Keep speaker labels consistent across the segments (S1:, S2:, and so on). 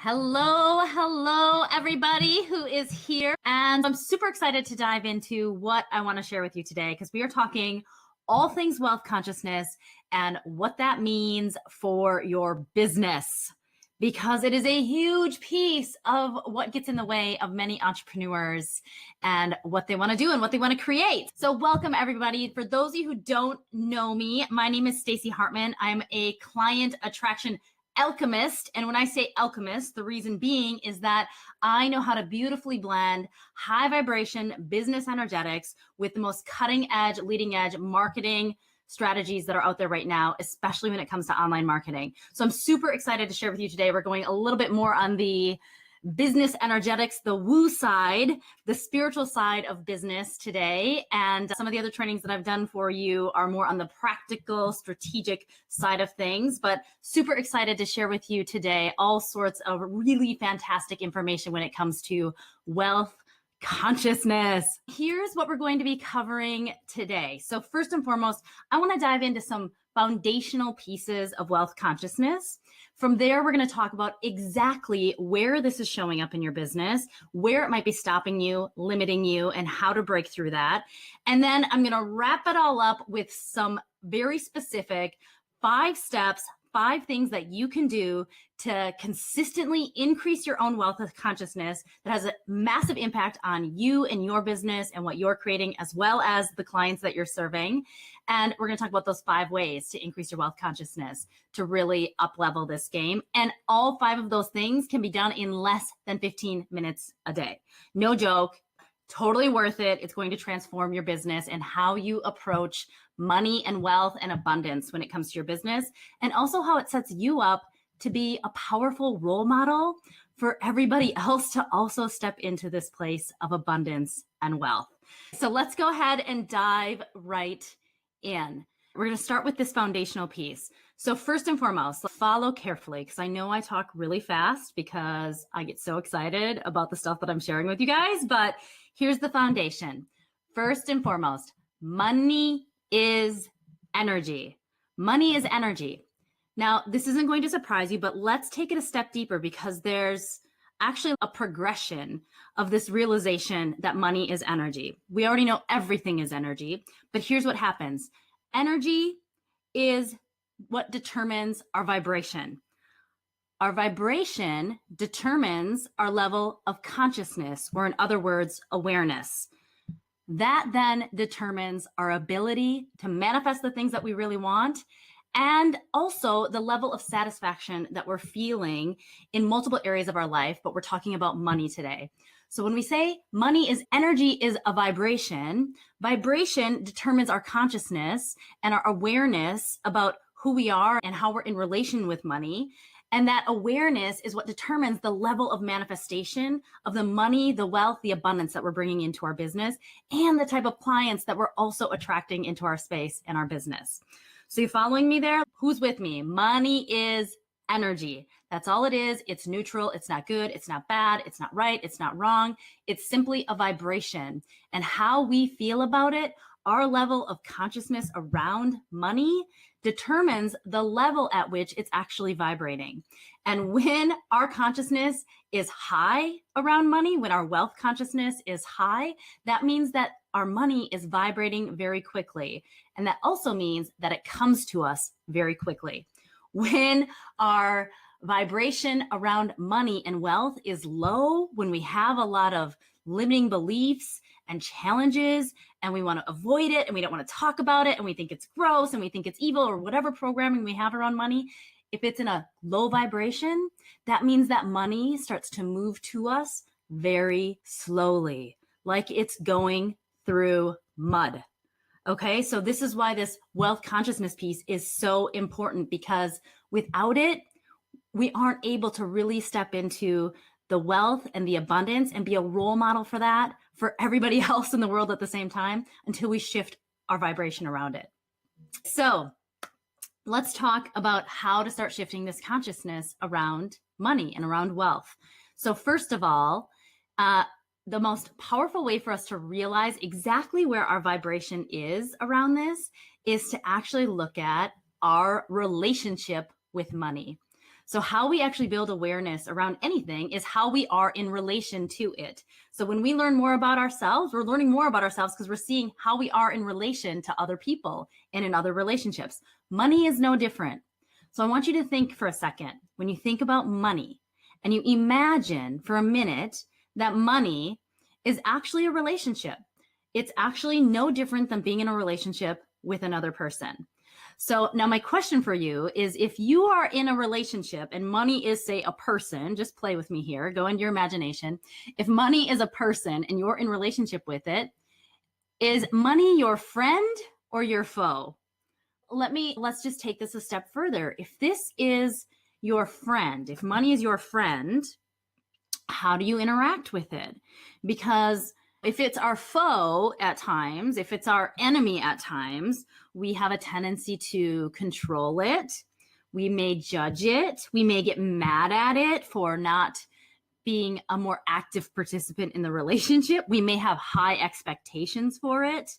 S1: Hello, everybody who is here. And I'm super excited to dive into what I want to share with you today because we are talking all things wealth consciousness and what that means for your business. Because it is a huge piece of what gets in the way of many entrepreneurs and what they want to do and what they want to create. So welcome everybody. For those of you who don't know me, my name is Stacey Hartman. I'm a client attraction alchemist. And when I say alchemist, the reason being is that I know how to beautifully blend high vibration business energetics with the most cutting edge, leading edge marketing strategies that are out there right now, especially when it comes to online marketing. So I'm super excited to share with you today. We're going a little bit more on the business energetics, the woo side, the spiritual side of business today. And some of the other trainings that I've done for you are more on the practical, strategic side of things, but super excited to share with you today all sorts of really fantastic information when it comes to wealth consciousness. Here's what we're going to be covering today. So first and foremost, I want to dive into some foundational pieces of wealth consciousness. From there, we're going to talk about exactly where this is showing up in your business, where it might be stopping you, limiting you, and how to break through that. And then I'm going to wrap it all up with some very specific 5 steps, 5 things that you can do to consistently increase your own wealth of consciousness that has a massive impact on you and your business and what you're creating, as well as the clients that you're serving. And we're going to talk about those 5 ways to increase your wealth consciousness to really up level this game. And all 5 of those things can be done in less than 15 minutes a day. No joke. Totally worth it. It's going to transform your business and how you approach money and wealth and abundance when it comes to your business, and also how it sets you up to be a powerful role model for everybody else to also step into this place of abundance and wealth. So let's go ahead and dive right in. We're going to start with this foundational piece. So first and foremost, follow carefully, because I know I talk really fast because I get so excited about the stuff that I'm sharing with you guys, but here's the foundation. First and foremost, money is energy. Money is energy. Now, this isn't going to surprise you, but let's take it a step deeper because there's actually a progression of this realization that money is energy. We already know everything is energy, but here's what happens. Energy is what determines our vibration. Our vibration determines our level of consciousness, or in other words, awareness. That then determines our ability to manifest the things that we really want, and also the level of satisfaction that we're feeling in multiple areas of our life, but we're talking about money today. So when we say money is energy, is a vibration, vibration determines our consciousness and our awareness about who we are and how we're in relation with money. And that awareness is what determines the level of manifestation of the money, the wealth, the abundance that we're bringing into our business, and the type of clients that we're also attracting into our space and our business. So you following me there? Who's with me? Money is energy. That's all it is. It's neutral. It's not good. It's not bad. It's not right. It's not wrong. It's simply a vibration. And how we feel about it, our level of consciousness around money, determines the level at which it's actually vibrating. And when our consciousness is high around money, when our wealth consciousness is high, that means that our money is vibrating very quickly. And that also means that it comes to us very quickly. When our vibration around money and wealth is low, when we have a lot of limiting beliefs and challenges, and we want to avoid it, and we don't want to talk about it, and we think it's gross, and we think it's evil, or whatever programming we have around money, if it's in a low vibration, that means that money starts to move to us very slowly, like it's going through mud. Okay, so this is why this wealth consciousness piece is so important, because without it, we aren't able to really step into the wealth and the abundance and be a role model for that for everybody else in the world at the same time until we shift our vibration around it. So let's talk about how to start shifting this consciousness around money and around wealth. So first of all, the most powerful way for us to realize exactly where our vibration is around this is to actually look at our relationship with money. So how we actually build awareness around anything is how we are in relation to it. So when we learn more about ourselves, we're learning more about ourselves because we're seeing how we are in relation to other people and in other relationships. Money is no different. So I want you to think for a second, when you think about money and you imagine for a minute that money is actually a relationship. It's actually no different than being in a relationship with another person. So now my question for you is, if you are in a relationship and money is, say, a person, just play with me here, go into your imagination. If money is a person and you're in relationship with it, is money your friend or your foe? Let's just take this a step further. If this is your friend, if money is your friend, how do you interact with it? Because if it's our foe at times, if it's our enemy at times, we have a tendency to control it. We may judge it. We may get mad at it for not being a more active participant in the relationship. We may have high expectations for it.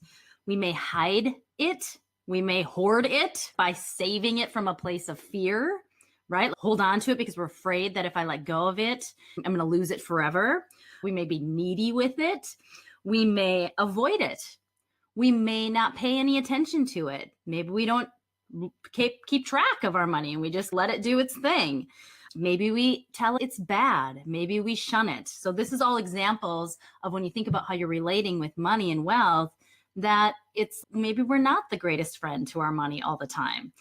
S1: We may hide it. We may hoard it by saving it from a place of fear, right? Hold on to it because we're afraid that if I let go of it, I'm going to lose it forever. We may be needy with it. We may avoid it. We may not pay any attention to it. Maybe we don't keep track of our money and we just let it do its thing. Maybe we tell it it's bad. Maybe we shun it. So this is all examples of when you think about how you're relating with money and wealth, that it's maybe we're not the greatest friend to our money all the time.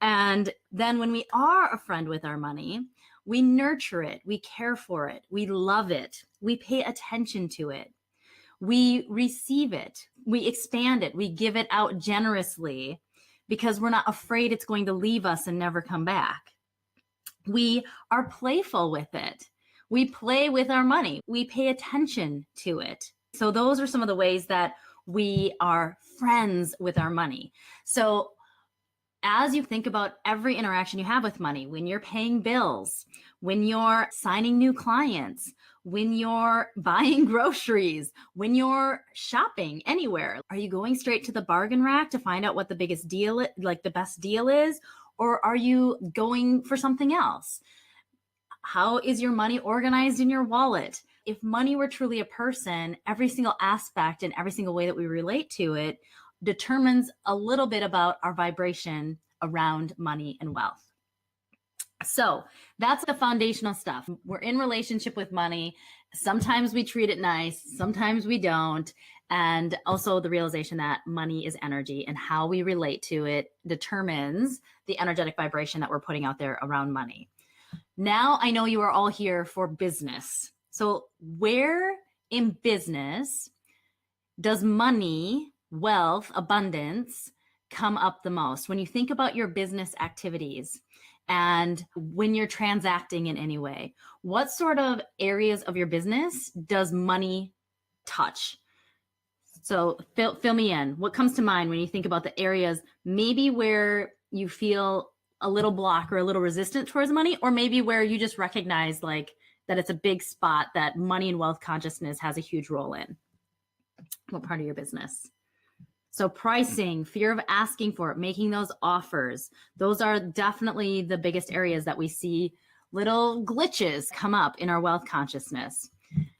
S1: And then when we are a friend with our money, we nurture it, we care for it, we love it, we pay attention to it, we receive it, we expand it, we give it out generously because we're not afraid it's going to leave us and never come back. We are playful with it. We play with our money. We pay attention to it. So those are some of the ways that we are friends with our money. So as you think about every interaction you have with money, when you're paying bills, when you're signing new clients, when you're buying groceries, when you're shopping anywhere, are you going straight to the bargain rack to find out what the biggest deal, like the best deal is? Or are you going for something else? How is your money organized in your wallet? If money were truly a person, every single aspect and every single way that we relate to it determines a little bit about our vibration around money and wealth. So that's the foundational stuff. We're in relationship with money. Sometimes we treat it nice, sometimes we don't. And also the realization that money is energy and how we relate to it determines the energetic vibration that we're putting out there around money. Now I know you are all here for business. So where in business does money, wealth, abundance come up the most? When you think about your business activities and when you're transacting in any way, what sort of areas of your business does money touch? So fill me in. What comes to mind when you think about the areas maybe where you feel a little block or a little resistant towards money, or maybe where you just recognize like that it's a big spot that money and wealth consciousness has a huge role in? What part of your business? So pricing, fear of asking for it, making those offers, those are definitely the biggest areas that we see little glitches come up in our wealth consciousness.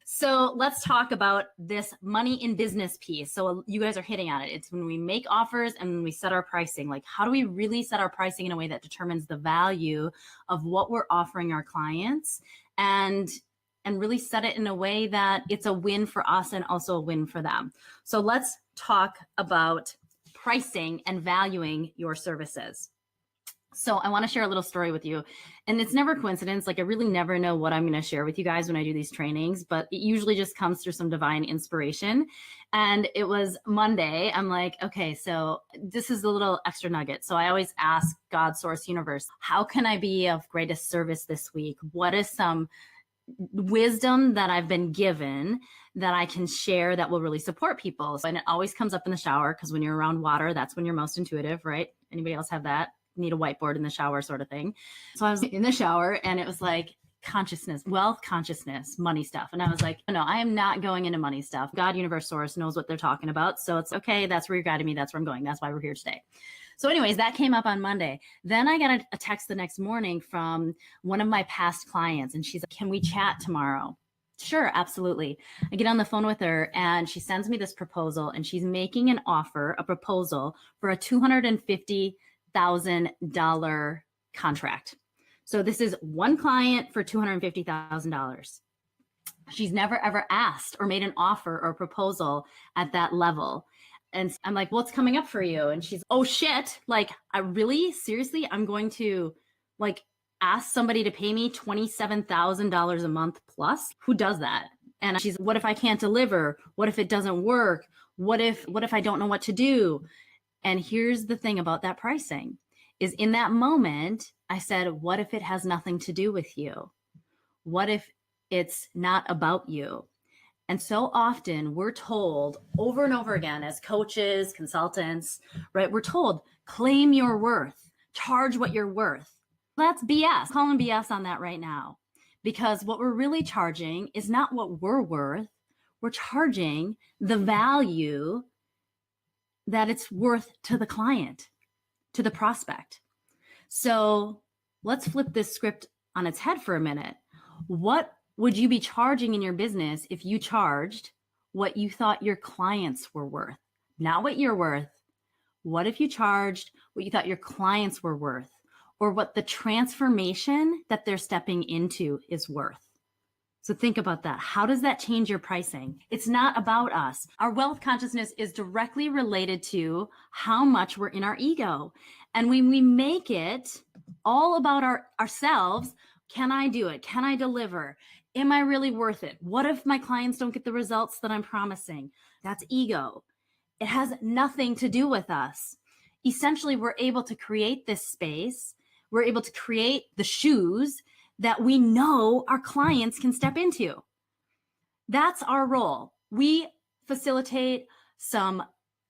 S1: So let's talk about this money in business piece. So you guys are hitting on it. It's when we make offers and when we set our pricing. Like, how do we really set our pricing in a way that determines the value of what we're offering our clients, and really set it in a way that it's a win for us and also a win for them. So let's talk about pricing and valuing your services. So I want to share a little story with you, and it's never coincidence. Like, I really never know what I'm going to share with you guys when I do these trainings, but it usually just comes through some divine inspiration. And it was Monday. I'm like, okay, so this is a little extra nugget. So I always ask God, source, universe, how can I be of greatest service this week? What is some wisdom that I've been given that I can share that will really support people? And it always comes up in the shower, because when you're around water, that's when you're most intuitive, right? Anybody else have that? Need a whiteboard in the shower sort of thing. So I was in the shower and it was like consciousness, wealth consciousness, money stuff. And I was like, no, I am not going into money stuff. God, universe, source knows what they're talking about. So it's okay. That's where you're guiding me. That's where I'm going. That's why we're here today. So anyways, that came up on Monday. Then I got a text the next morning from one of my past clients, and she's like, can we chat tomorrow? Sure, absolutely. I get on the phone with her and she sends me this proposal, and she's making an offer, a proposal for a $250,000 contract. So this is one client for $250,000. She's never ever asked or made an offer or proposal at that level. And I'm like, what's coming up for you? And she's, oh shit, like, I really, seriously, I'm going to like ask somebody to pay me $27,000 a month plus? Who does that? And she's, what if I can't deliver? What if it doesn't work? What if I don't know what to do? And here's the thing about that pricing is, in that moment, I said, what if it has nothing to do with you? What if it's not about you? And so often we're told over and over again as coaches, consultants, right? We're told, claim your worth, charge what you're worth. That's BS. Calling BS on that right now, because what we're really charging is not what we're worth. We're charging the value that it's worth to the client, to the prospect. So let's flip this script on its head for a minute. What would you be charging in your business if you charged what you thought your clients were worth? Not what you're worth. What if you charged what you thought your clients were worth, or what the transformation that they're stepping into is worth? So think about that. How does that change your pricing? It's not about us. Our wealth consciousness is directly related to how much we're in our ego. And when we make it all about ourselves, can I do it? Can I deliver? Am I really worth it? What if my clients don't get the results that I'm promising? That's ego. It has nothing to do with us. Essentially, we're able to create this space. We're able to create the shoes that we know our clients can step into. That's our role. We facilitate some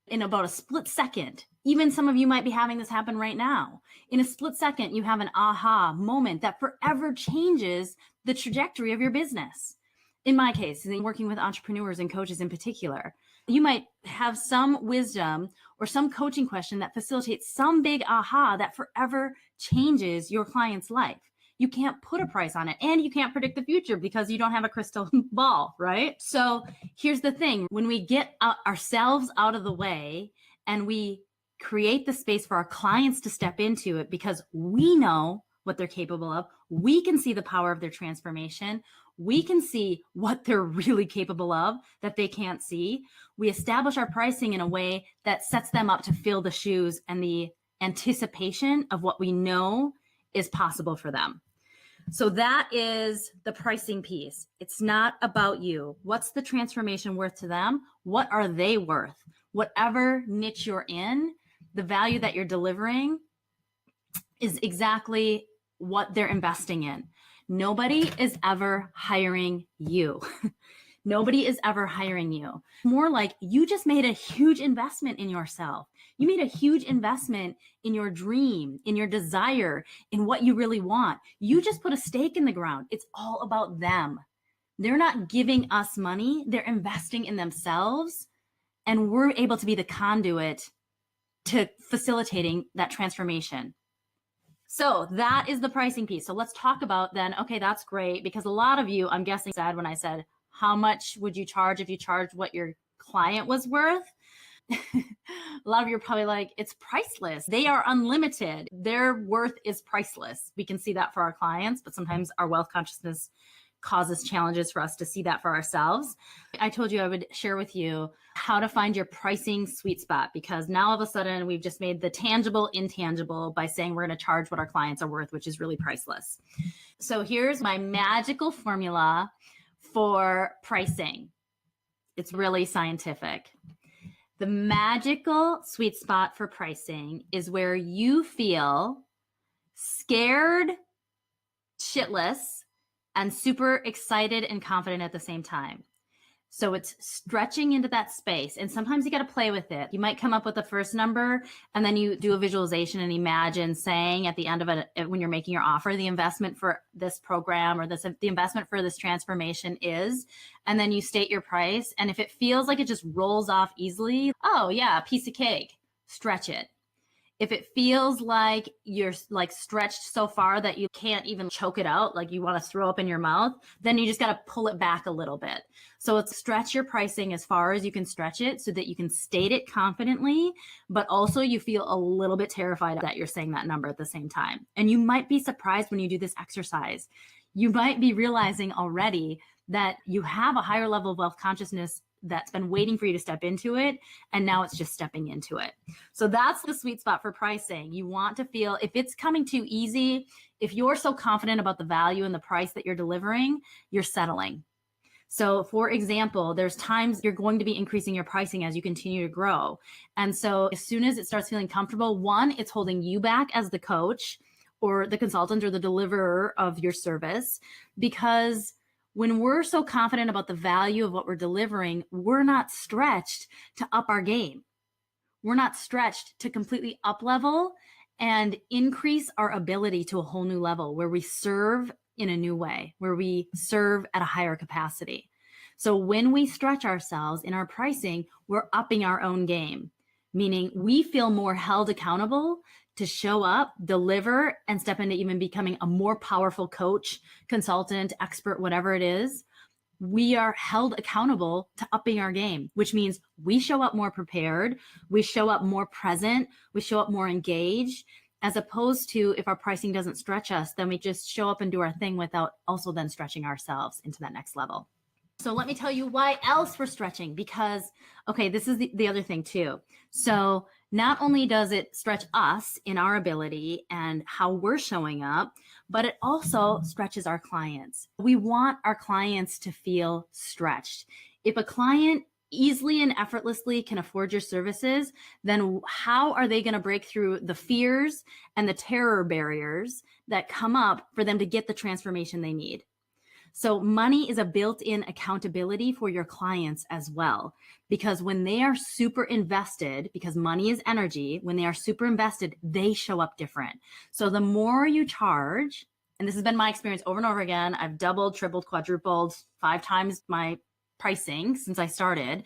S1: in about a split second. Even some of you might be having this happen right now. In a split second, you have an aha moment that forever changes the trajectory of your business. In my case, working with entrepreneurs and coaches in particular, you might have some wisdom or some coaching question that facilitates some big aha that forever changes your client's life. You can't put a price on it, and you can't predict the future because you don't have a crystal ball, right? So here's the thing. When we get ourselves out of the way and we create the space for our clients to step into it because we know what they're capable of, we can see the power of their transformation, we can see what they're really capable of that they can't see. We establish our pricing in a way that sets them up to fill the shoes and the anticipation of what we know is possible for them. So that is the pricing piece. It's not about you. What's the transformation worth to them? What are they worth? Whatever niche you're in, the value that you're delivering is exactly what they're investing in. Nobody is ever hiring you. Nobody is ever hiring you. More like you just made a huge investment in yourself. You made a huge investment in your dream, in your desire, in what you really want. You just put a stake in the ground. It's all about them. They're not giving us money. They're investing in themselves. And we're able to be the conduit to facilitating that transformation. So that is the pricing piece. So let's talk about then, okay, that's great, because a lot of you, I'm guessing, said when I said, how much would you charge if you charged what your client was worth? A lot of you are probably like, it's priceless. They are unlimited. Their worth is priceless. We can see that for our clients, but sometimes our wealth consciousness causes challenges for us to see that for ourselves. I told you I would share with you how to find your pricing sweet spot, because now all of a sudden we've just made the tangible intangible by saying we're going to charge what our clients are worth, which is really priceless. So here's my magical formula for pricing. It's really scientific. The magical sweet spot for pricing is where you feel scared shitless and super excited and confident at the same time. So it's stretching into that space. And sometimes you got to play with it. You might come up with the first number and then you do a visualization and imagine saying at the end of it, when you're making your offer, the investment for this program or the investment for this transformation is, and then you state your price. And if it feels like it just rolls off easily, oh yeah, piece of cake, stretch it. If it feels like you're like stretched so far that you can't even choke it out, like you want to throw up in your mouth, then you just got to pull it back a little bit. So it's stretch your pricing as far as you can stretch it so that you can state it confidently, but also you feel a little bit terrified that you're saying that number at the same time. And you might be surprised when you do this exercise. You might be realizing already that you have a higher level of wealth consciousness that's been waiting for you to step into it. And now it's just stepping into it. So that's the sweet spot for pricing. You want to feel, if it's coming too easy, if you're so confident about the value and the price that you're delivering, you're settling. So for example, there's times you're going to be increasing your pricing as you continue to grow. And so as soon as it starts feeling comfortable, one, it's holding you back as the coach or the consultant or the deliverer of your service, because when we're so confident about the value of what we're delivering, we're not stretched to up our game. We're not stretched to completely up level and increase our ability to a whole new level where we serve in a new way, where we serve at a higher capacity. So when we stretch ourselves in our pricing, we're upping our own game, meaning we feel more held accountable to show up, deliver, and step into even becoming a more powerful coach, consultant, expert, whatever it is. We are held accountable to upping our game, which means we show up more prepared, we show up more present, we show up more engaged, as opposed to if our pricing doesn't stretch us, then we just show up and do our thing without also then stretching ourselves into that next level. So let me tell you why else we're stretching, because, okay, this is the other thing too. So not only does it stretch us in our ability and how we're showing up, but it also stretches our clients. We want our clients to feel stretched. If a client easily and effortlessly can afford your services, then how are they going to break through the fears and the terror barriers that come up for them to get the transformation they need? So money is a built-in accountability for your clients as well, because when they are super invested, because money is energy, when they are super invested, they show up different. So the more you charge, and this has been my experience over and over again, I've doubled, tripled, quadrupled, 5 times my pricing since I started.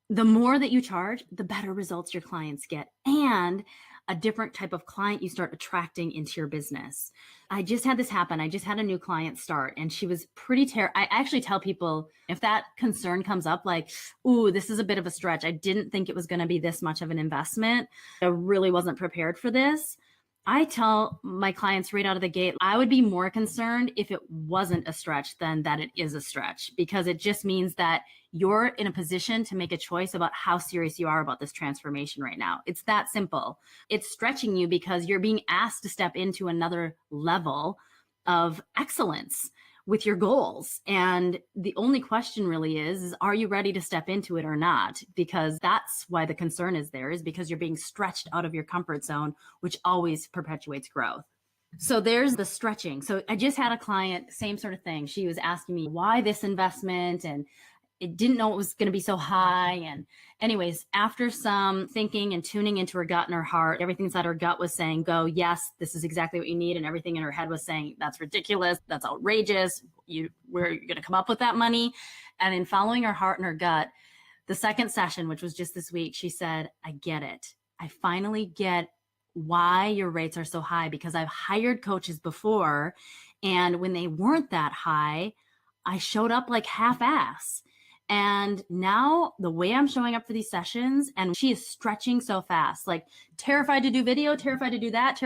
S1: The more that you charge, the better results your clients get, and a different type of client you start attracting into your business. I just had this happen. I just had a new client start, and she was pretty I actually tell people, if that concern comes up, like, ooh, this is a bit of a stretch. I didn't think it was going to be this much of an investment. I really wasn't prepared for this. I tell my clients right out of the gate, I would be more concerned if it wasn't a stretch than that it is a stretch, because it just means that you're in a position to make a choice about how serious you are about this transformation right now. It's that simple. It's stretching you because you're being asked to step into another level of excellence with your goals. And the only question really is, are you ready to step into it or not? Because that's why the concern is there, is because you're being stretched out of your comfort zone, which always perpetuates growth. So there's the stretching. So I just had a client, same sort of thing. She was asking me why this investment, and it didn't know it was going to be so high. And anyways, after some thinking and tuning into her gut and her heart, everything inside her gut was saying, go, yes, this is exactly what you need. And everything in her head was saying, that's ridiculous. That's outrageous. Where are you going to come up with that money? And in following her heart and her gut, the second session, which was just this week, she said, I get it. I finally get why your rates are so high, because I've hired coaches before, and when they weren't that high, I showed up like half-ass. And now the way I'm showing up for these sessions, and she is stretching so fast, like terrified to do video, terrified to do that,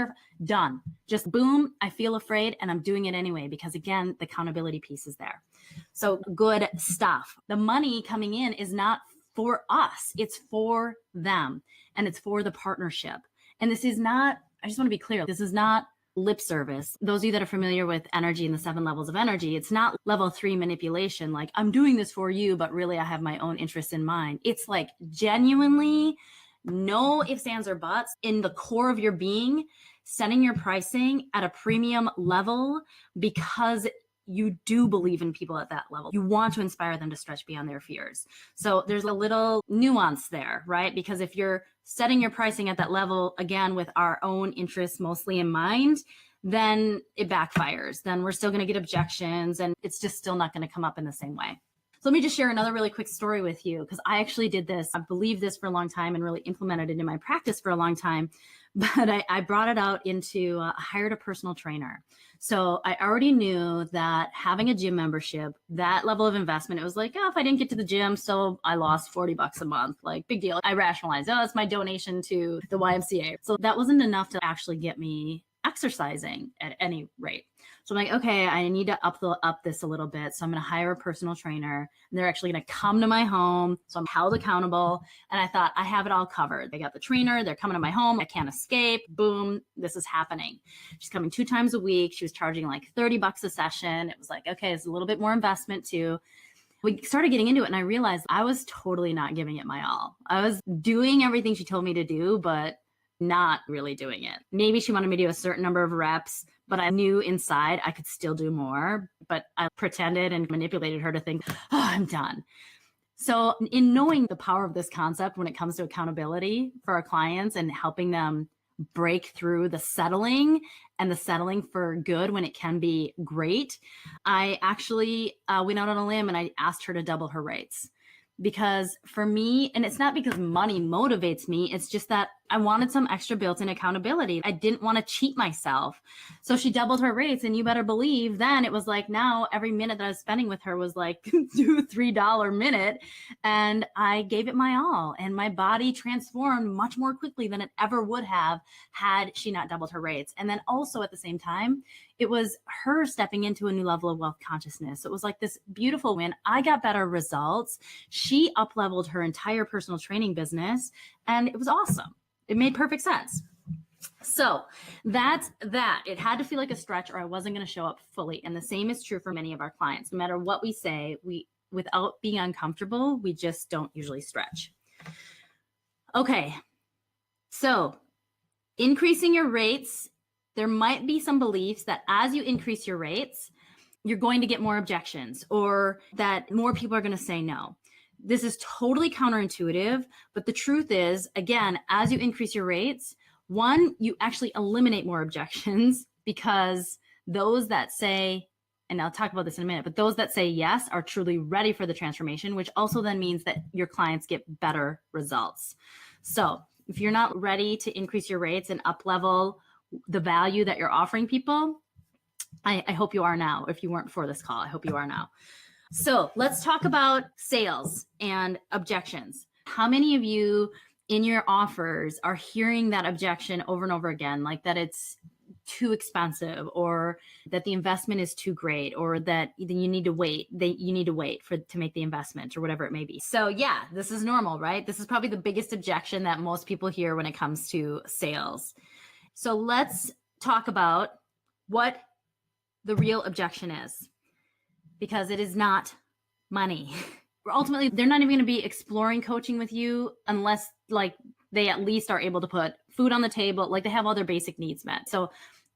S1: done. Just boom, I feel afraid, and I'm doing it anyway, because again, the accountability piece is there. So good stuff. The money coming in is not for us, it's for them, and it's for the partnership. And this is not, I just want to be clear, this is not lip service. Those of you that are familiar with energy and the 7 levels of energy, it's not level 3 manipulation, like I'm doing this for you, but really I have my own interests in mind. It's like genuinely no ifs, ands, or buts in the core of your being, setting your pricing at a premium level because you do believe in people at that level. You want to inspire them to stretch beyond their fears. So there's a little nuance there, right? Because if you're setting your pricing at that level, again, with our own interests mostly in mind, then it backfires. Then we're still going to get objections, and it's just still not going to come up in the same way. So let me just share another really quick story with you, because I actually did this. I believed this for a long time and really implemented it in my practice for a long time. But I brought it out into, I hired a personal trainer. So I already knew that having a gym membership, that level of investment, it was like, oh, if I didn't get to the gym, so I lost $40 a month, like big deal. I rationalized, oh, it's my donation to the YMCA. So that wasn't enough to actually get me exercising at any rate. So I'm like, okay, I need to up this a little bit. So I'm going to hire a personal trainer, and they're actually going to come to my home. So I'm held accountable. And I thought, I have it all covered. They got the trainer. They're coming to my home. I can't escape. Boom. This is happening. She's coming 2 times a week. She was charging like $30 a session. It was like, okay, it's a little bit more investment too. We started getting into it, and I realized I was totally not giving it my all. I was doing everything she told me to do, but not really doing it. Maybe she wanted me to do a certain number of reps, but I knew inside I could still do more, but I pretended and manipulated her to think, oh, I'm done. So in knowing the power of this concept when it comes to accountability for our clients and helping them break through the settling and the settling for good when it can be great, I actually went out on a limb and I asked her to double her rates. Because for me, and it's not because money motivates me, it's just that I wanted some extra built-in accountability. I didn't want to cheat myself. So she doubled her rates, and you better believe then it was like now every minute that I was spending with her was like $2, $3 minute. And I gave it my all, and my body transformed much more quickly than it ever would have had she not doubled her rates. And then also at the same time, it was her stepping into a new level of wealth consciousness. It was like this beautiful win. I got better results. She up-leveled her entire personal training business, and it was awesome. It made perfect sense. So that's that. It had to feel like a stretch or I wasn't going to show up fully. And the same is true for many of our clients. No matter what we say, without being uncomfortable, we just don't usually stretch. Okay. So increasing your rates, there might be some beliefs that as you increase your rates, you're going to get more objections or that more people are going to say no. This is totally counterintuitive, but the truth is, again, as you increase your rates, one, you actually eliminate more objections because those that say, and I'll talk about this in a minute, but those that say yes are truly ready for the transformation, which also then means that your clients get better results. So if you're not ready to increase your rates and up level the value that you're offering people, I hope you are now. If you weren't for this call, I hope you are now. So let's talk about sales and objections. How many of you in your offers are hearing that objection over and over again, like that it's too expensive or that the investment is too great or that you need to wait, to make the investment or whatever it may be? So yeah, this is normal, right? This is probably the biggest objection that most people hear when it comes to sales. So let's talk about what the real objection is. Because it is not money. Ultimately, they're not even going to be exploring coaching with you unless like they at least are able to put food on the table, like they have all their basic needs met. So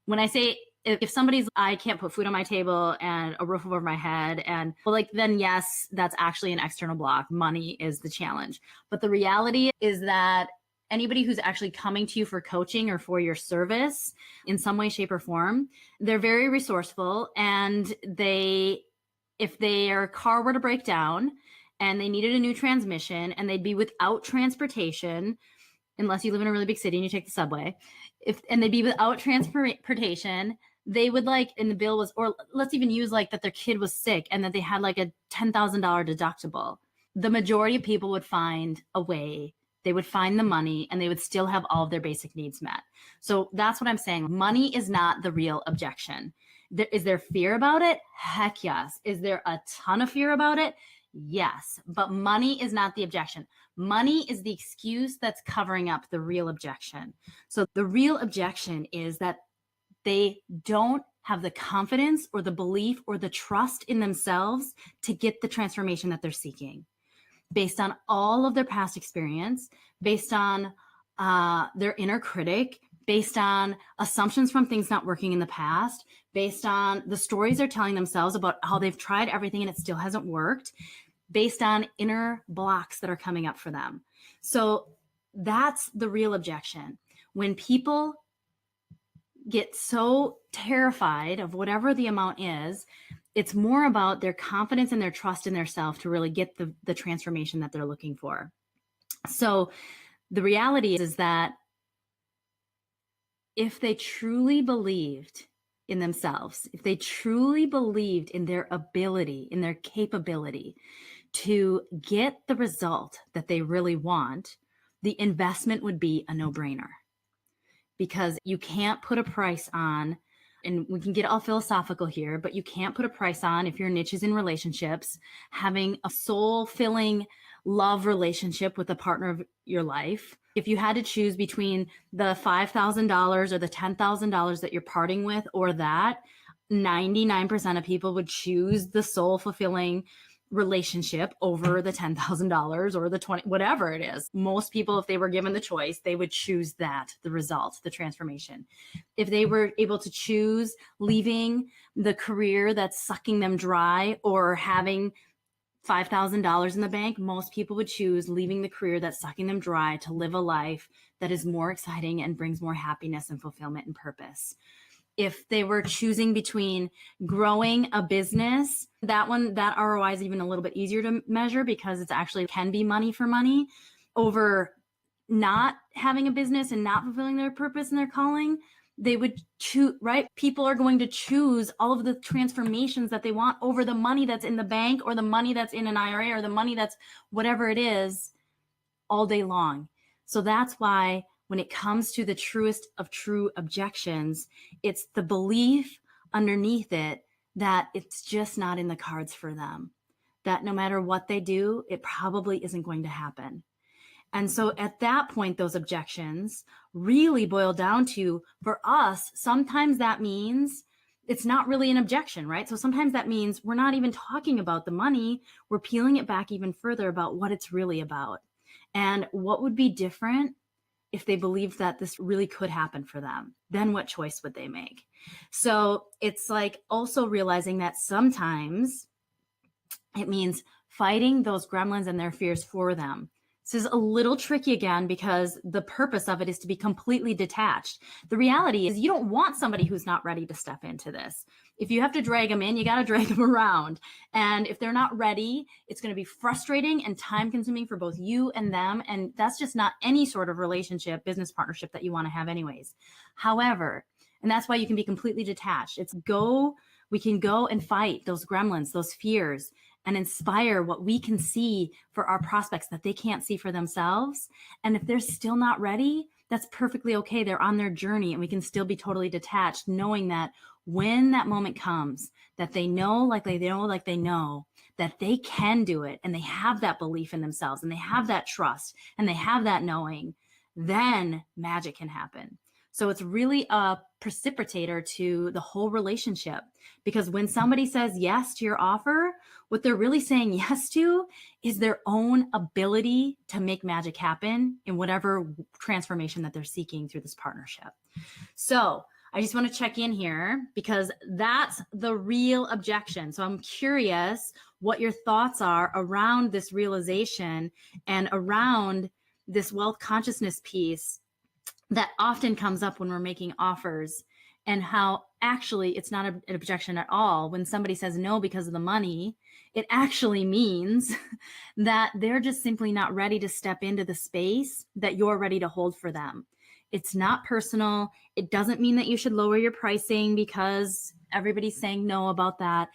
S1: when I say if somebody's, I can't put food on my table and a roof over my head, and well, like then yes, that's actually an external block. Money is the challenge. But the reality is that anybody who's actually coming to you for coaching or for your service in some way, shape, or form, they're very resourceful, and if their car were to break down and they needed a new transmission and they'd be without transportation, unless you live in a really big city and you take the subway, and they'd be without transportation, they would and the bill was, or let's even use like that their kid was sick and that they had like a $10,000 deductible. The majority of people would find a way. They would find the money and they would still have all of their basic needs met. So that's what I'm saying. Money is not the real objection. Is there fear about it? Heck yes. Is there a ton of fear about it? Yes. But money is not the objection. Money is the excuse that's covering up the real objection. So the real objection is that they don't have the confidence or the belief or the trust in themselves to get the transformation that they're seeking based on all of their past experience, based on their inner critic, based on assumptions from things not working in the past, based on the stories they're telling themselves about how they've tried everything and it still hasn't worked, based on inner blocks that are coming up for them. So that's the real objection. When people get so terrified of whatever the amount is, It's more about their confidence and their trust in their self to really get the transformation that they're looking for. So the reality is that if they truly believed in themselves, if they truly believed in their ability, in their capability to get the result that they really want, the investment would be a no-brainer. Because you can't put a price on, and we can get all philosophical here, but you can't put a price on, if your niche is in relationships, having a soul-filling love relationship with the partner of your life. If you had to choose between the $5,000 or the $10,000 that you're parting with or that, 99% of people would choose the soul-fulfilling relationship over the $10,000 or the 20, whatever it is. Most people, if they were given the choice, they would choose that, the result, the transformation. If they were able to choose leaving the career that's sucking them dry or having $5,000 in the bank, most people would choose leaving the career that's sucking them dry to live a life that is more exciting and brings more happiness and fulfillment and purpose. If they were choosing between growing a business, that ROI is even a little bit easier to measure because it's actually can be money for money, over not having a business and not fulfilling their purpose and their calling, they would choose, right? People are going to choose all of the transformations that they want over the money that's in the bank or the money that's in an IRA or the money that's whatever it is all day long. So that's why when it comes to the truest of true objections, it's the belief underneath it that it's just not in the cards for them, that no matter what they do, it probably isn't going to happen. And so at that point, those objections really boil down to, for us, sometimes that means it's not really an objection, right? So sometimes that means we're not even talking about the money. We're peeling it back even further about what it's really about and what would be different if they believed that this really could happen for them. Then what choice would they make? So it's like also realizing that sometimes it means fighting those gremlins and their fears for them. This is a little tricky again because the purpose of it is to be completely detached. The reality is you don't want somebody who's not ready to step into this. If you have to drag them in, you got to drag them around. And if they're not ready, it's going to be frustrating and time consuming for both you and them. And that's just not any sort of relationship, business partnership that you want to have anyways. However, and that's why you can be completely detached. We can go and fight those gremlins, those fears, and inspire what we can see for our prospects that they can't see for themselves. And if they're still not ready, that's perfectly okay. They're on their journey and we can still be totally detached, knowing that when that moment comes, that they know that they can do it and they have that belief in themselves and they have that trust and they have that knowing, then magic can happen. So it's really a precipitator to the whole relationship, because when somebody says yes to your offer, what they're really saying yes to is their own ability to make magic happen in whatever transformation that they're seeking through this partnership. So I just want to check in here because that's the real objection. So I'm curious what your thoughts are around this realization and around this wealth consciousness piece that often comes up when we're making offers, and how actually it's not an objection at all. When somebody says no because of the money, it actually means that they're just simply not ready to step into the space that you're ready to hold for them. It's not personal. It doesn't mean that you should lower your pricing because everybody's saying no about that.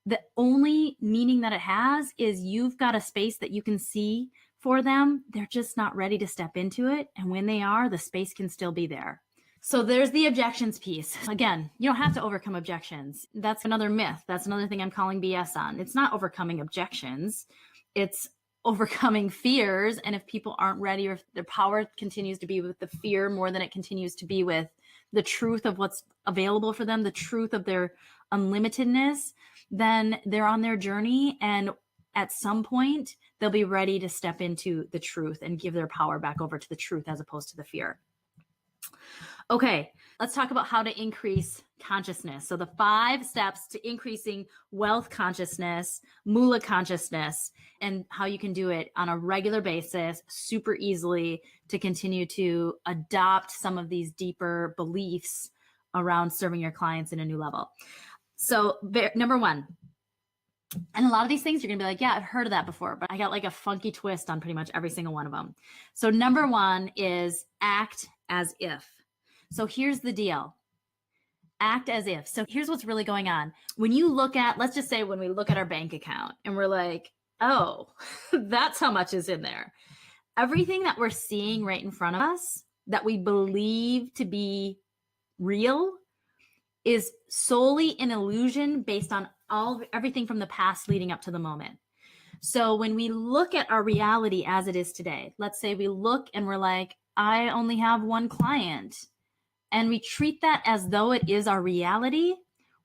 S1: The only meaning that it has is you've got a space that you can see for them. They're just not ready to step into it. And when they are, the space can still be there. So there's the objections piece. Again, you don't have to overcome objections. That's another myth. That's another thing I'm calling BS on. It's not overcoming objections. It's overcoming fears. And if people aren't ready, or if their power continues to be with the fear more than it continues to be with the truth of what's available for them, the truth of their unlimitedness, then they're on their journey. And at some point, they'll be ready to step into the truth and give their power back over to the truth as opposed to the fear. Okay, let's talk about how to increase consciousness. So the 5 steps to increasing wealth consciousness, moolah consciousness, and how you can do it on a regular basis, super easily, to continue to adopt some of these deeper beliefs around serving your clients in a new level. So number one, and a lot of these things you're going to be like, yeah, I've heard of that before, but I got like a funky twist on pretty much every single one of them. So number one is act as if. So here's the deal. Act as if. So here's what's really going on. When you look at, let's just say when we look at our bank account and we're like, oh, that's how much is in there. Everything that we're seeing right in front of us that we believe to be real is solely an illusion based on everything from the past leading up to the moment. So when we look at our reality as it is today, let's say we look and we're like, I only have one client, and we treat that as though it is our reality,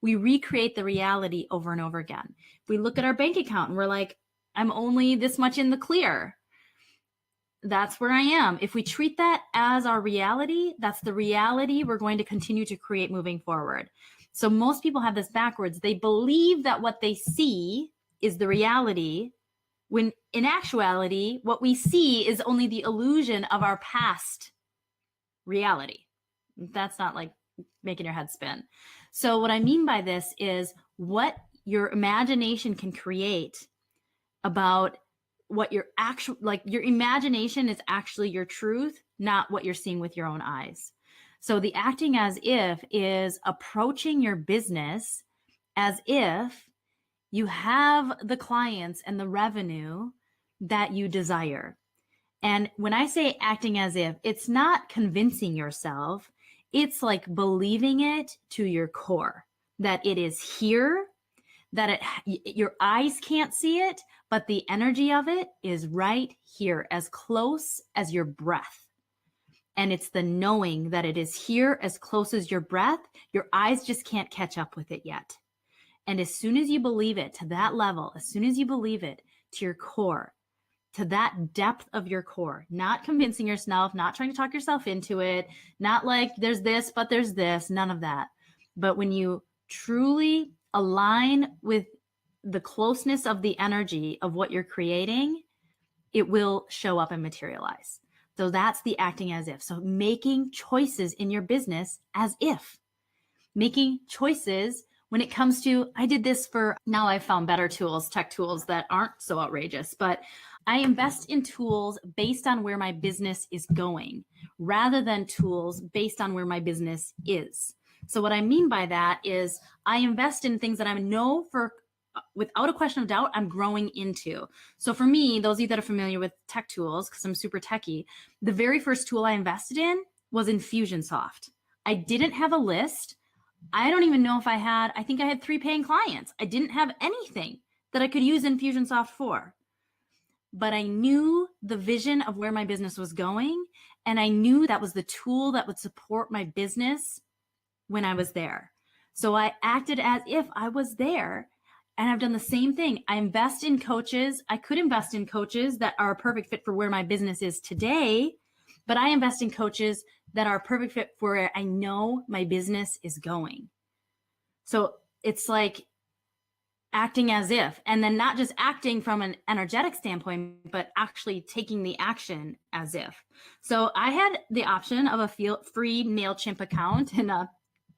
S1: we recreate the reality over and over again. If we look at our bank account and we're like, I'm only this much in the clear, that's where I am. If we treat that as our reality, that's the reality we're going to continue to create moving forward. So most people have this backwards. They believe that what they see is the reality, when in actuality, what we see is only the illusion of our past reality. That's not like making your head spin. So what I mean by this is what your imagination can create about what your your imagination is actually your truth, not what you're seeing with your own eyes. So the acting as if is approaching your business as if you have the clients and the revenue that you desire. And when I say acting as if, it's not convincing yourself. It's like believing it to your core that it is here, that your eyes can't see it, but the energy of it is right here, as close as your breath. And it's the knowing that it is here as close as your breath. Your eyes just can't catch up with it yet. And as soon as you believe it to that level, as soon as you believe it to your core, to that depth of your core, not convincing yourself, not trying to talk yourself into it, not like there's this, but there's this, none of that. But when you truly align with the closeness of the energy of what you're creating, it will show up and materialize. So that's the acting as if. So making choices in your business as if. Making choices when it comes to, I did this for, now I've found better tools, tech tools that aren't so outrageous, but I invest in tools based on where my business is going rather than tools based on where my business is. So what I mean by that is I invest in things that I know for, without a question of doubt, I'm growing into. So for me, those of you that are familiar with tech tools, because I'm super techie, the very first tool I invested in was Infusionsoft. I didn't have a list. I don't even know if I think I had 3 paying clients. I didn't have anything that I could use Infusionsoft for. But I knew the vision of where my business was going, and I knew that was the tool that would support my business when I was there. So I acted as if I was there. And I've done the same thing. I invest in coaches. I could invest in coaches that are a perfect fit for where my business is today, but I invest in coaches that are a perfect fit for where I know my business is going. So it's like acting as if, and then not just acting from an energetic standpoint, but actually taking the action as if. So I had the option of a free MailChimp account and a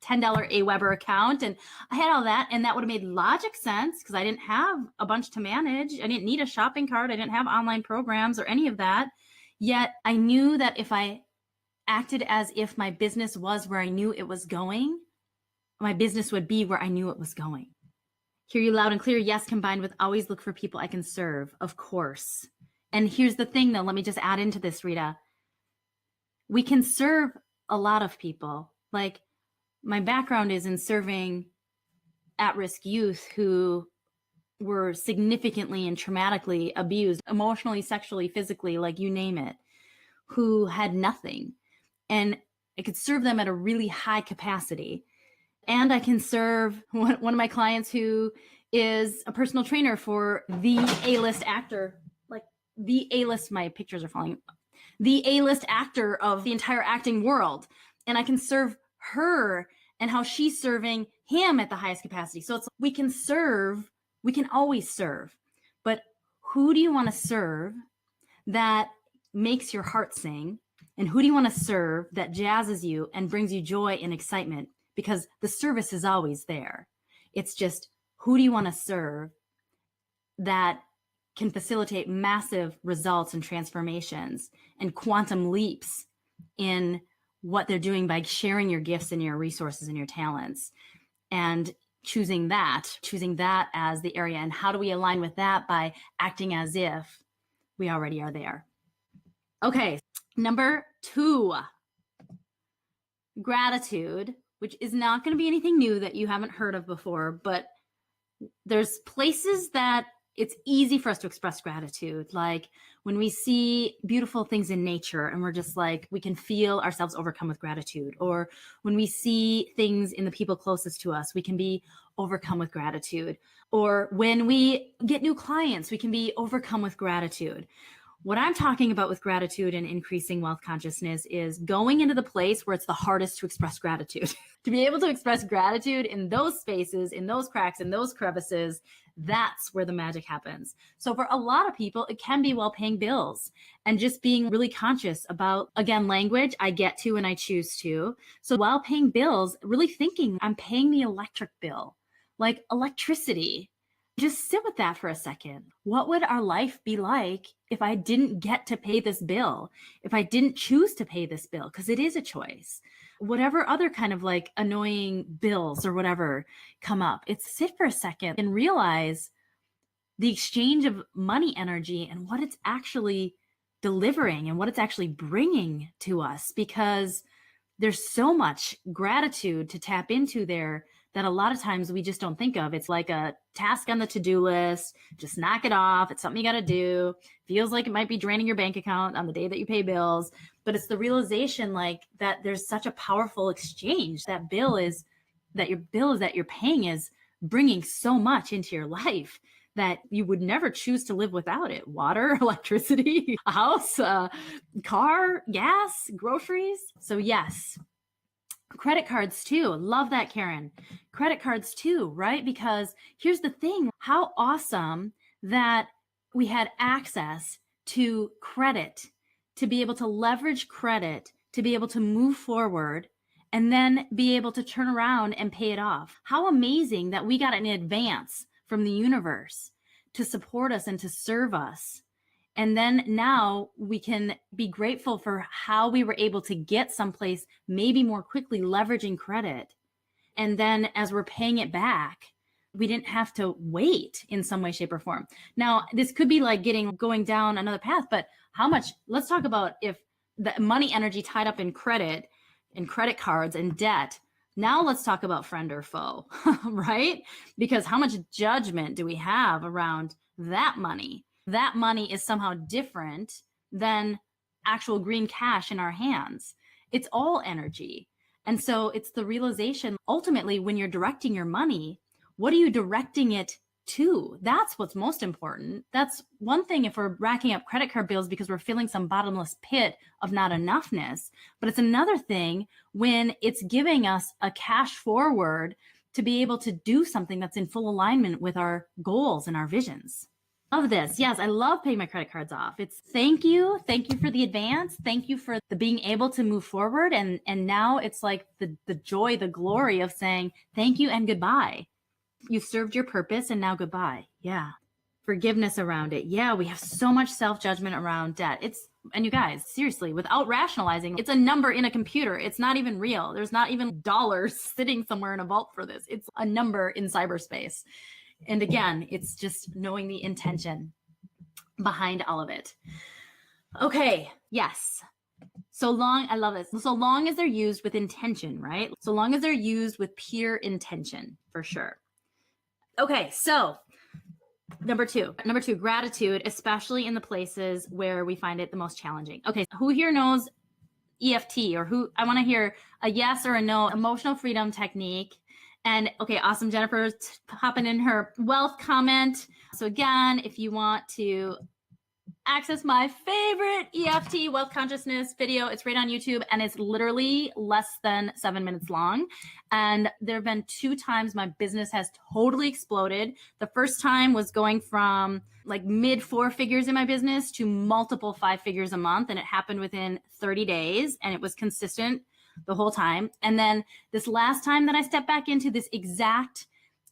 S1: $10 Aweber account, and I had all that, and that would have made logic sense because I didn't have a bunch to manage. I didn't need a shopping cart. I didn't have online programs or any of that. Yet I knew that if I acted as if my business was where I knew it was going, my business would be where I knew it was going. Hear you loud and clear. Yes, combined with always look for people I can serve, of course. And here's the thing though, let me just add into this, Rita. We can serve a lot of people. Like, my background is in serving at-risk youth who were significantly and traumatically abused, emotionally, sexually, physically, like you name it, who had nothing. And I could serve them at a really high capacity. And I can serve one of my clients who is a personal trainer for the A-list actor, like the A-list, my pictures are falling, the A-list actor of the entire acting world. And I can serve her and how she's serving him at the highest capacity. So it's we can serve, we can always serve, but who do you want to serve that makes your heart sing? And who do you want to serve that jazzes you and brings you joy and excitement? Because the service is always there. It's just, who do you want to serve that can facilitate massive results and transformations and quantum leaps in what they're doing by sharing your gifts and your resources and your talents, and choosing that as the area. And how do we align with that? By acting as if we already are there. Okay, number 2, gratitude, which is not going to be anything new that you haven't heard of before, but there's places that it's easy for us to express gratitude. Like when we see beautiful things in nature and we're just like, we can feel ourselves overcome with gratitude. Or when we see things in the people closest to us, we can be overcome with gratitude. Or when we get new clients, we can be overcome with gratitude. What I'm talking about with gratitude and increasing wealth consciousness is going into the place where it's the hardest to express gratitude. To be able to express gratitude in those spaces, in those cracks, in those crevices, that's where the magic happens. So for a lot of people, it can be while paying bills and just being really conscious about, again, language, I get to and I choose to. So while paying bills, really thinking, I'm paying the electric bill, like electricity. Just sit with that for a second. What would our life be like if I didn't get to pay this bill? If I didn't choose to pay this bill? Because it is a choice. Whatever other kind of like annoying bills or whatever come up, it's sit for a second and realize the exchange of money energy and what it's actually delivering and what it's actually bringing to us, because there's so much gratitude to tap into there that a lot of times we just don't think of. It's like a task on the to-do list. Just knock it off. It's something you got to do. Feels like it might be draining your bank account on the day that you pay bills. But it's the realization like that there's such a powerful exchange. That your bill that you're paying is bringing so much into your life that you would never choose to live without it. Water, electricity, a house, car, gas, groceries. So yes. Credit cards too. Love that, Karen. Credit cards too, right? Because here's the thing, how awesome that we had access to credit, to be able to leverage credit, to be able to move forward and then be able to turn around and pay it off. How amazing that we got an advance from the universe to support us and to serve us. And then now we can be grateful for how we were able to get someplace maybe more quickly, leveraging credit. And then as we're paying it back, we didn't have to wait in some way, shape, or form. Now, this could be like going down another path, but how much, let's talk about if the money energy tied up in credit and credit cards and debt. Now let's talk about friend or foe, right? Because how much judgment do we have around that money? That money is somehow different than actual green cash in our hands. It's all energy. And so it's the realization, ultimately, when you're directing your money, what are you directing it to? That's what's most important. That's one thing if we're racking up credit card bills because we're feeling some bottomless pit of not enoughness. But it's another thing when it's giving us a cash forward to be able to do something that's in full alignment with our goals and our visions. Love this. Yes, I love paying my credit cards off. It's thank you. Thank you for the advance. Thank you for the being able to move forward. And now it's like the joy, the glory of saying thank you and goodbye. You've served your purpose and now goodbye. Yeah. Forgiveness around it. Yeah, we have so much self-judgment around debt. And you guys, seriously, without rationalizing, it's a number in a computer. It's not even real. There's not even dollars sitting somewhere in a vault for this. It's a number in cyberspace. And again, it's just knowing the intention behind all of it. Okay, yes. I love this. So long as they're used with intention, right? So long as they're used with pure intention, for sure. Okay, so number two, gratitude, especially in the places where we find it the most challenging. Okay, who here knows EFT, or who, I want to hear a yes or a no, emotional freedom technique. And okay, awesome. Jennifer's popping in her wealth comment. So again, if you want to access my favorite EFT wealth consciousness video, it's right on YouTube and it's literally less than 7 minutes long. And there have been 2 times my business has totally exploded. The first time was going from like mid 4 figures in my business to multiple 5 figures a month. And it happened within 30 days and it was consistent the whole time. And then this last time that I stepped back into this exact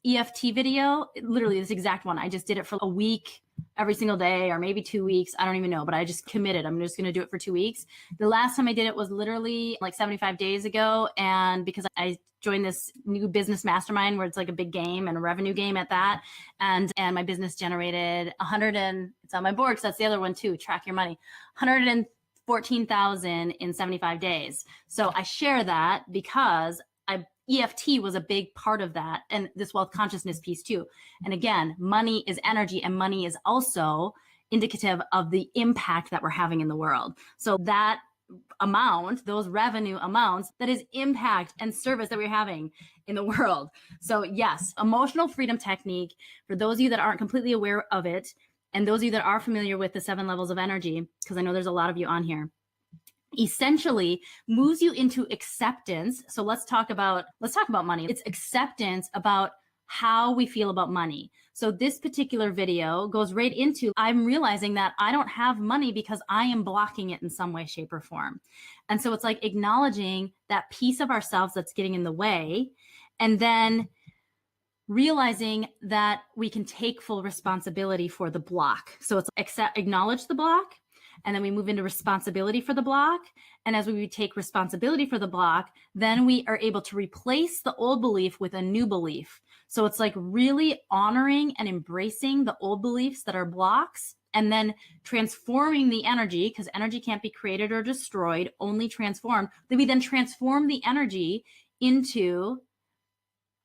S1: EFT video, literally this exact one. I just did it for a week, every single day, or maybe 2 weeks. I don't even know, but I just committed. I'm just going to do it for 2 weeks. The last time I did it was literally like 75 days ago. And because I joined this new business mastermind where it's like a big game and a revenue game at that. And my business generated it's on my board because that's the other one too, track your money, 114,000 in 75 days. So I share that because EFT was a big part of that, and this wealth consciousness piece too. And again, money is energy, and money is also indicative of the impact that we're having in the world. So that amount, those revenue amounts, that is impact and service that we're having in the world. So yes, emotional freedom technique, for those of you that aren't completely aware of it, and those of you that are familiar with the 7 levels of energy, because I know there's a lot of you on here, essentially moves you into acceptance. So let's talk about money. It's acceptance about how we feel about money. So this particular video goes right into, I'm realizing that I don't have money because I am blocking it in some way, shape, or form. And so it's like acknowledging that piece of ourselves that's getting in the way, and then realizing that we can take full responsibility for the block. So it's acknowledge the block, and then we move into responsibility for the block. And as we take responsibility for the block, then we are able to replace the old belief with a new belief. So it's like really honoring and embracing the old beliefs that are blocks, and then transforming the energy, because energy can't be created or destroyed, only transformed. Then we then transform the energy into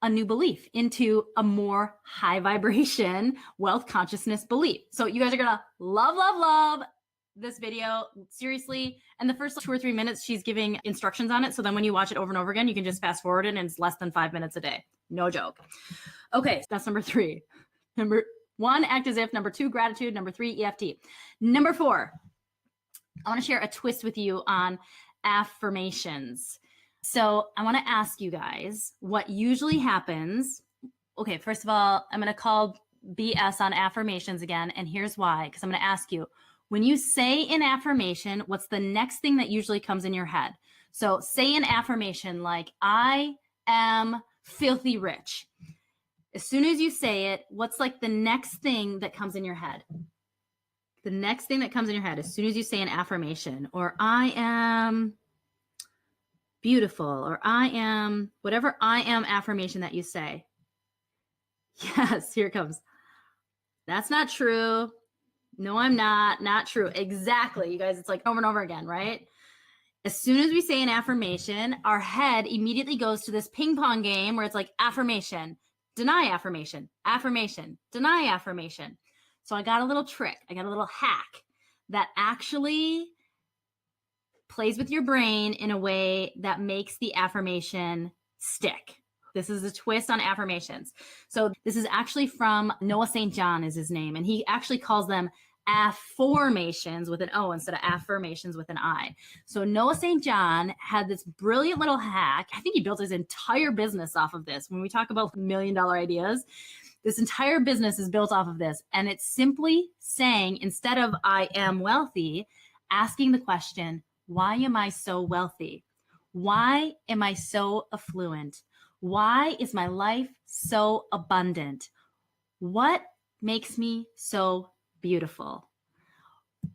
S1: a new belief, into a more high vibration wealth consciousness belief. So you guys are gonna love this video, seriously. And the first 2 or 3 minutes, she's giving instructions on it. So then when you watch it over and over again, you can just fast forward it, and it's less than 5 minutes a day. No joke. Okay, that's number 3. Number 1, act as if. Number 2, gratitude. Number 3, EFT. Number 4, I want to share a twist with you on affirmations. So I want to ask you guys what usually happens. Okay, first of all, I'm going to call BS on affirmations again. And here's why, because I'm going to ask you, when you say an affirmation, what's the next thing that usually comes in your head? So say an affirmation like, I am filthy rich. As soon as you say it, what's like the next thing that comes in your head? The next thing that comes in your head as soon as you say an affirmation, or I am beautiful, or I am, whatever I am affirmation that you say. Yes, here it comes. That's not true. No, I'm not true. Exactly. You guys, it's like over and over again, right? As soon as we say an affirmation, our head immediately goes to this ping pong game where it's like affirmation, deny affirmation, affirmation, deny affirmation. So I got a little trick. I got a little hack that actually plays with your brain in a way that makes the affirmation stick. This is a twist on affirmations. So this is actually from Noah St. John is his name. And he actually calls them afformations with an O instead of affirmations with an I. So Noah St. John had this brilliant little hack. I think he built his entire business off of this. When we talk about $1 million ideas, this entire business is built off of this. And it's simply saying, instead of I am wealthy, asking the question, why am I so wealthy? Why am I so affluent? Why is my life so abundant? What makes me so beautiful?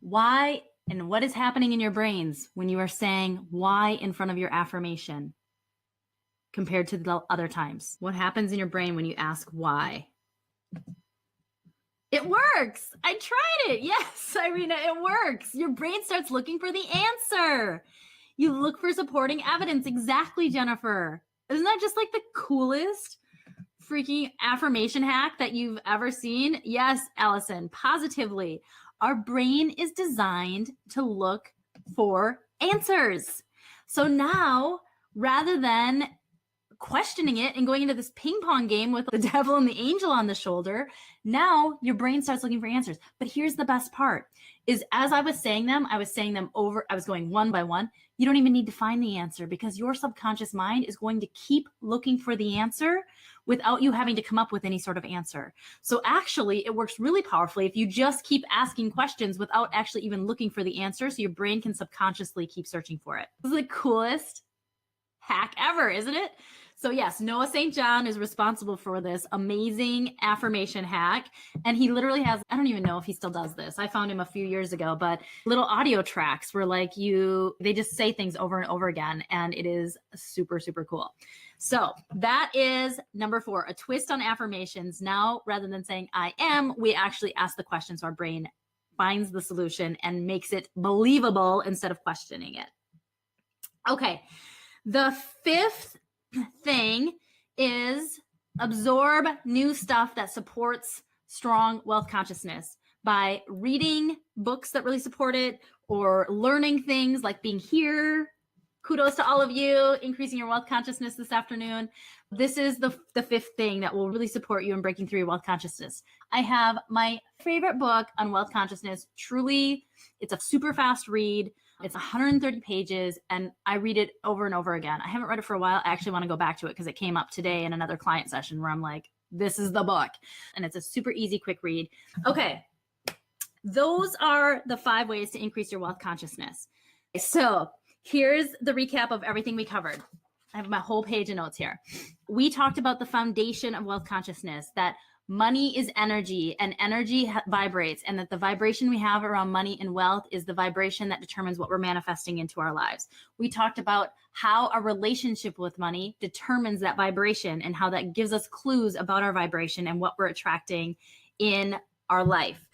S1: Why, and what is happening in your brains when you are saying why in front of your affirmation compared to the other times? What happens in your brain when you ask why? It works. I tried it. Yes, Irina, it works. Your brain starts looking for the answer. You look for supporting evidence. Exactly, Jennifer. Isn't that just like the coolest freaking affirmation hack that you've ever seen? Yes, Allison, positively. Our brain is designed to look for answers. So now, rather than questioning it and going into this ping pong game with the devil and the angel on the shoulder, now your brain starts looking for answers. But here's the best part is as I was saying them over, I was going one by one. You don't even need to find the answer because your subconscious mind is going to keep looking for the answer without you having to come up with any sort of answer. So actually it works really powerfully if you just keep asking questions without actually even looking for the answer. So your brain can subconsciously keep searching for it. This is the coolest hack ever, isn't it? So yes, Noah St. John is responsible for this amazing affirmation hack. And he literally has, I don't even know if he still does this. I found him a few years ago, but little audio tracks where like they just say things over and over again. And it is super, super cool. So that is number 4, a twist on affirmations. Now, rather than saying I am, we actually ask the question so our brain finds the solution and makes it believable instead of questioning it. Okay. The 5th thing is absorb new stuff that supports strong wealth consciousness by reading books that really support it or learning things like being here. Kudos to all of you increasing your wealth consciousness this afternoon. This is the 5th thing that will really support you in breaking through your wealth consciousness. I have my favorite book on wealth consciousness. Truly, it's a super fast read. It's 130 pages and I read it over and over again. I haven't read it for a while. I actually want to go back to it because it came up today in another client session where I'm like, this is the book. And it's a super easy, quick read. Okay. Those are the 5 ways to increase your wealth consciousness. So here's the recap of everything we covered. I have my whole page of notes here. We talked about the foundation of wealth consciousness, that money is energy and energy vibrates, and that the vibration we have around money and wealth is the vibration that determines what we're manifesting into our lives. We talked about how a relationship with money determines that vibration and how that gives us clues about our vibration and what we're attracting in our life.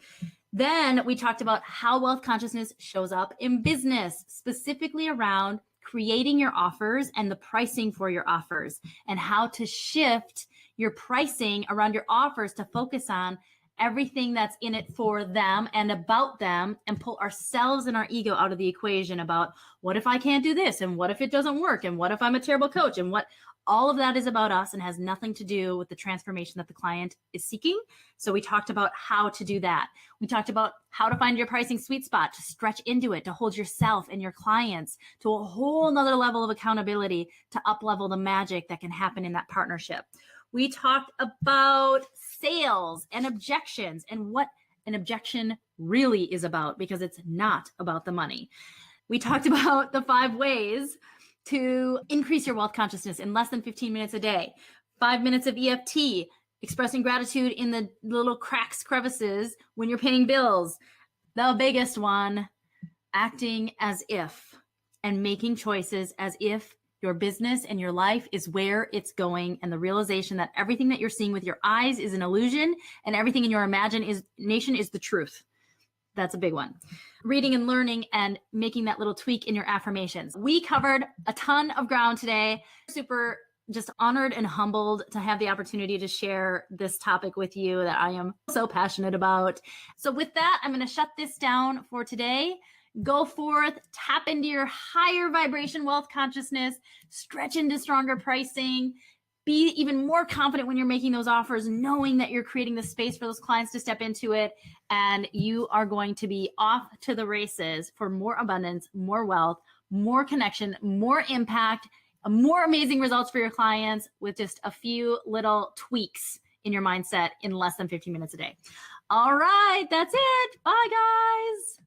S1: Then we talked about how wealth consciousness shows up in business, specifically around creating your offers and the pricing for your offers, and how to shift your pricing around your offers to focus on everything that's in it for them and about them, and pull ourselves and our ego out of the equation about what if I can't do this, and what if it doesn't work, and what if I'm a terrible coach, and what all of that is about us and has nothing to do with the transformation that the client is seeking. So we talked about how to do that. We talked about how to find your pricing sweet spot, to stretch into it, to hold yourself and your clients to a whole nother level of accountability, to up-level the magic that can happen in that partnership. We talked about sales and objections and what an objection really is about, because it's not about the money. We talked about the 5 ways to increase your wealth consciousness in less than 15 minutes a day. 5 minutes of EFT, expressing gratitude in the little cracks, crevices when you're paying bills. The biggest one, acting as if and making choices as if your business and your life is where it's going, and the realization that everything that you're seeing with your eyes is an illusion and everything in your imagination is the truth. That's a big one. Reading and learning and making that little tweak in your affirmations. We covered a ton of ground today. Super just honored and humbled to have the opportunity to share this topic with you that I am so passionate about. So with that, I'm going to shut this down for today. Go forth, tap into your higher vibration wealth consciousness, stretch into stronger pricing, be even more confident when you're making those offers, knowing that you're creating the space for those clients to step into it, and you are going to be off to the races for more abundance, more wealth, more connection, more impact, more amazing results for your clients with just a few little tweaks in your mindset in less than 15 minutes a day. All right, that's it. Bye, guys.